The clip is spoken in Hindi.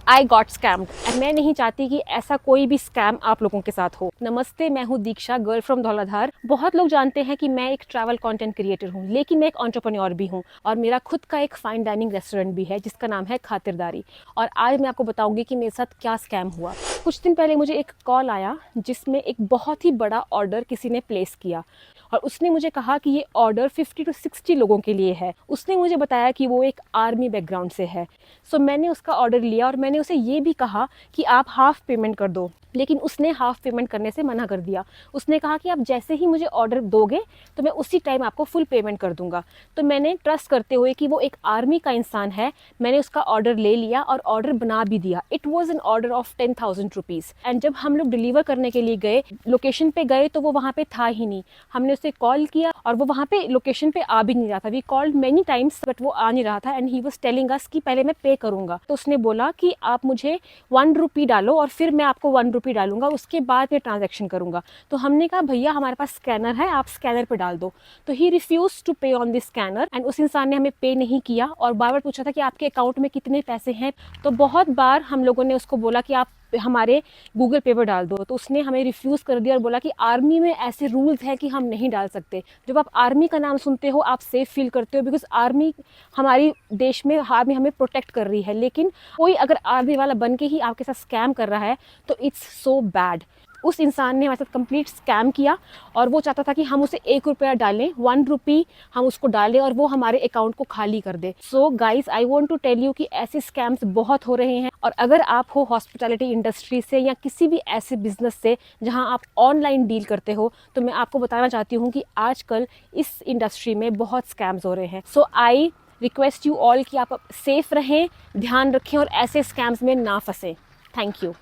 आई गॉट स्कैम्ड एंड मैं नहीं चाहती कि ऐसा कोई भी स्कैम आप लोगों के साथ हो। नमस्ते, मैं हूँ दीक्षा, गर्ल फ्रॉम धौलाधार। बहुत लोग जानते हैं कि मैं एक ट्रैवल कंटेंट क्रिएटर हूँ, लेकिन मैं एक एंटरप्रेन्योर भी हूँ और मेरा खुद का एक फाइन डाइनिंग रेस्टोरेंट भी है जिसका नाम है खातिरदारी। और आज मैं आपको बताऊंगी कि मेरे साथ क्या स्कैम हुआ। कुछ दिन पहले मुझे एक कॉल आया जिसमें एक बहुत ही बड़ा ऑर्डर किसी ने प्लेस किया और उसने मुझे कहा कि ये ऑर्डर 50 to 60 लोगों के लिए है। उसने मुझे बताया कि वो एक आर्मी बैकग्राउंड से है। सो मैंने उसका ऑर्डर लिया और मैंने उसे ये भी कहा कि आप हाफ पेमेंट कर दो, लेकिन उसने हाफ पेमेंट करने से मना कर दिया। उसने कहा कि आप जैसे ही मुझे ऑर्डर दोगे तो मैं उसी टाइम आपको फुल पेमेंट कर दूंगा। तो मैंने ट्रस्ट करते हुए कि वो एक आर्मी का इंसान है, मैंने उसका ऑर्डर ले लिया और ऑर्डर बना भी दिया। It was an order of 10,000 rupees. And जब हम लोग डिलीवर करने के लिए गए, लोकेशन पे गए तो वो वहाँ पे था ही नहीं। हमने उसे कॉल किया और वो वहाँ पे लोकेशन पे आ भी नहीं रहा था। We called many times but वो आ नहीं रहा था and he was telling us कि पहले मैं पे करूँगा। तो उसने बोला कि आप मुझे 1 रुपी डालो और फिर मैं आपको 1 रुपी डालूंगा, उसके बाद मैं ट्रांजैक्शन करूंगा। तो हमने कहा भैया हमारे पास स्कैनर है, आप स्कैनर पे डाल दो। तो ही रिफ्यूज टू पे ऑन दिस स्कैनर एंड उस इंसान ने हमें पे नहीं किया और बार बार पूछा था कि आपके अकाउंट में कितने पैसे हैं। तो बहुत बार हम लोगों ने उसको बोला कि आप हमारे गूगल पे पर डाल दो, तो उसने हमें रिफ्यूज़ कर दिया और बोला कि आर्मी में ऐसे रूल्स हैं कि हम नहीं डाल सकते। जब आप आर्मी का नाम सुनते हो आप सेफ फील करते हो बिकॉज आर्मी हमारी देश में, आर्मी हमें प्रोटेक्ट कर रही है। लेकिन कोई अगर आर्मी वाला बन के ही आपके साथ स्कैम कर रहा है तो इट्स सो बैड। उस इंसान ने हमारे साथ कंप्लीट स्कैम किया और वो चाहता था कि हम उसे 1 रुपया डालें, 1 रुपी हम उसको डालें और वो हमारे अकाउंट को खाली कर दे। So guys, I want to tell you कि ऐसे स्कैम्स बहुत हो रहे हैं। और अगर आप हो हॉस्पिटैलिटी इंडस्ट्री से या किसी भी ऐसे बिजनेस से जहां आप ऑनलाइन डील करते हो, तो मैं आपको बताना चाहती हूँ कि आजकल इस इंडस्ट्री में बहुत स्कैम्स हो रहे हैं। सो आई रिक्वेस्ट यू ऑल कि आप सेफ रहें, ध्यान रखें और ऐसे स्कैम्स में ना फंसें। Thank you.